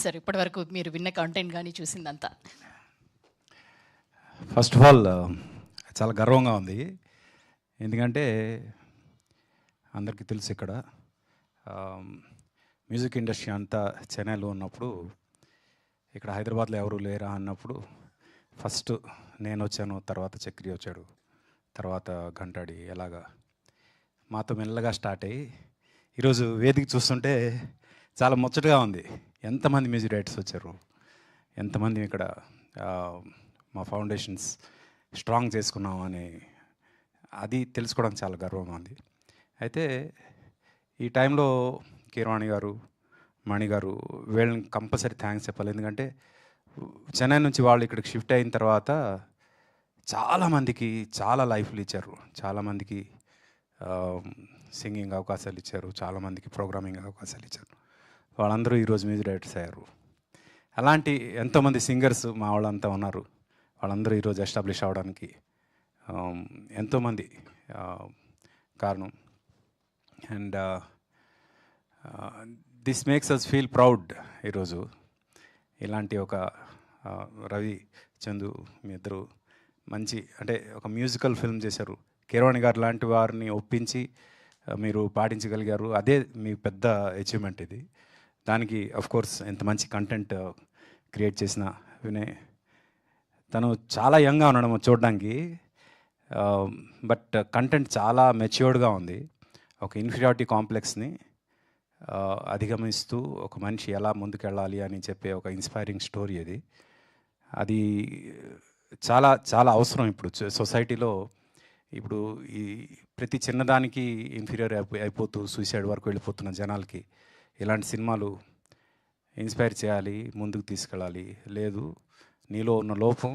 Sir ఇప్పటివరకు మీరు విన్న కంటెంట్ కానీ చూసిందంతా? ఫస్ట్ ఆఫ్ ఆల్ చాలా గర్వంగా ఉంది. ఎందుకంటే అందరికీ తెలుసు ఇక్కడ మ్యూజిక్ ఇండస్ట్రీ అంతా చెన్నైలో ఉన్నప్పుడు ఇక్కడ హైదరాబాద్లో ఎవరు లేరా అన్నప్పుడు ఫస్ట్ నేను వచ్చాను, తర్వాత చక్రి వచ్చాడు, తర్వాత గంటాడి, ఎలాగా మాతో మెల్లగా స్టార్ట్ అయ్యి ఈరోజు వేదిక చూస్తుంటే చాలా ముచ్చటగా ఉంది. ఎంతమంది మ్యూజిక్ డైరెక్టర్స్ వచ్చారు, ఎంతమంది ఇక్కడ మా ఫౌండేషన్స్ స్ట్రాంగ్ చేసుకున్నాం అని అది తెలుసుకోవడానికి చాలా గర్వంగా ఉంది. అయితే ఈ టైంలో కీరవాణి గారు, మణి గారు వీళ్ళని కంపల్సరీ థ్యాంక్స్ చెప్పాలి. ఎందుకంటే చెన్నై నుంచి వాళ్ళు ఇక్కడికి షిఫ్ట్ అయిన తర్వాత చాలామందికి చాలా లైఫ్లు ఇచ్చారు, చాలామందికి సింగింగ్ అవకాశాలు ఇచ్చారు, చాలామందికి ప్రోగ్రామింగ్ అవకాశాలు ఇచ్చారు. వాళ్ళందరూ ఈరోజు మ్యూజిక్ డైరెక్టర్స్ అయ్యారు. అలాంటి ఎంతోమంది సింగర్స్ మా వాళ్ళంతా ఉన్నారు. వాళ్ళందరూ ఈరోజు ఎస్టాబ్లిష్ అవ్వడానికి ఎంతోమంది కారణం. And this makes us feel proud. ఈరోజు ఇలాంటి ఒక రవి, చందు మీ ఇద్దరు మంచి అంటే ఒక మ్యూజికల్ ఫిల్మ్ చేశారు. కీరవాణి గారు లాంటి వారిని ఒప్పించి మీరు పాటించగలిగారు. అదే మీ పెద్ద అచీవ్మెంట్ ఇది. దానికి కోర్స్ ఎంత మంచి కంటెంట్ క్రియేట్ చేసిన వినయ్, తను చాలా యంగ్గా ఉన్నాడు చూడడానికి, బట్ కంటెంట్ చాలా మెచ్యూర్డ్గా ఉంది. ఒక ఇన్ఫీరియారిటీ కాంప్లెక్స్ని అధిగమిస్తూ ఒక మనిషి ఎలా ముందుకెళ్ళాలి అని చెప్పే ఒక ఇన్స్పైరింగ్ స్టోరీ అది. అది చాలా చాలా అవసరం ఇప్పుడు సొసైటీలో. ఇప్పుడు ఈ ప్రతి చిన్నదానికి ఇన్ఫీరియర్ అయిపోతూ సూసైడ్ వరకు వెళ్ళిపోతున్న జనాలకి ఇలాంటి సినిమాలు ఇన్స్పైర్ చేయాలి, ముందుకు తీసుకెళ్ళాలి. లేదు, నీలో ఉన్న లోపం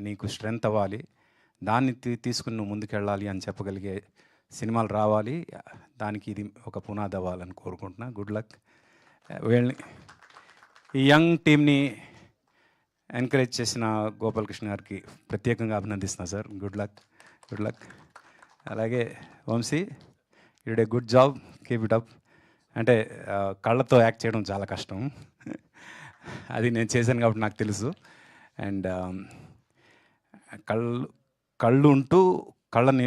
నీకు స్ట్రెంగ్త్ అవ్వాలి, దాన్ని తీసుకుని నువ్వు ముందుకెళ్ళాలి అని చెప్పగలిగే సినిమాలు రావాలి. దానికి ఇది ఒక పునాది అవ్వాలని కోరుకుంటున్నా. Good luck. వీళ్ళని ఈ యంగ్ టీమ్ని ఎంకరేజ్ చేసిన గోపాలకృష్ణ గారికి ప్రత్యేకంగా అభినందిస్తున్నా sir. Good luck, good luck. అలాగే Vamshi, you did a good job, keep it up. అంటే కళ్ళతో యాక్ట్ చేయడం చాలా కష్టం, అది నేను చేశాను కాబట్టి నాకు తెలుసు. అండ్ కళ్ళు ఉంటూ కళ్ళని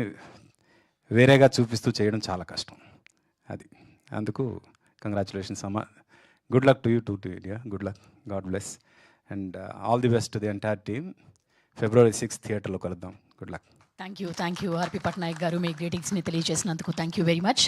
వేరేగా చూపిస్తూ చేయడం చాలా కష్టం. అది అందుకు కంగ్రాచులేషన్స్ అమ్మ. Good luck to you two India. Good luck, God bless, and all the best to the entire team. February 6th థియేటర్లో కలుద్దాం. Good luck. థ్యాంక్ యూ ఆర్పి పట్నాయక్ గారు, మీ గ్రీటింగ్స్ని తెలియజేసినందుకు థ్యాంక్ యూ వెరీ మచ్.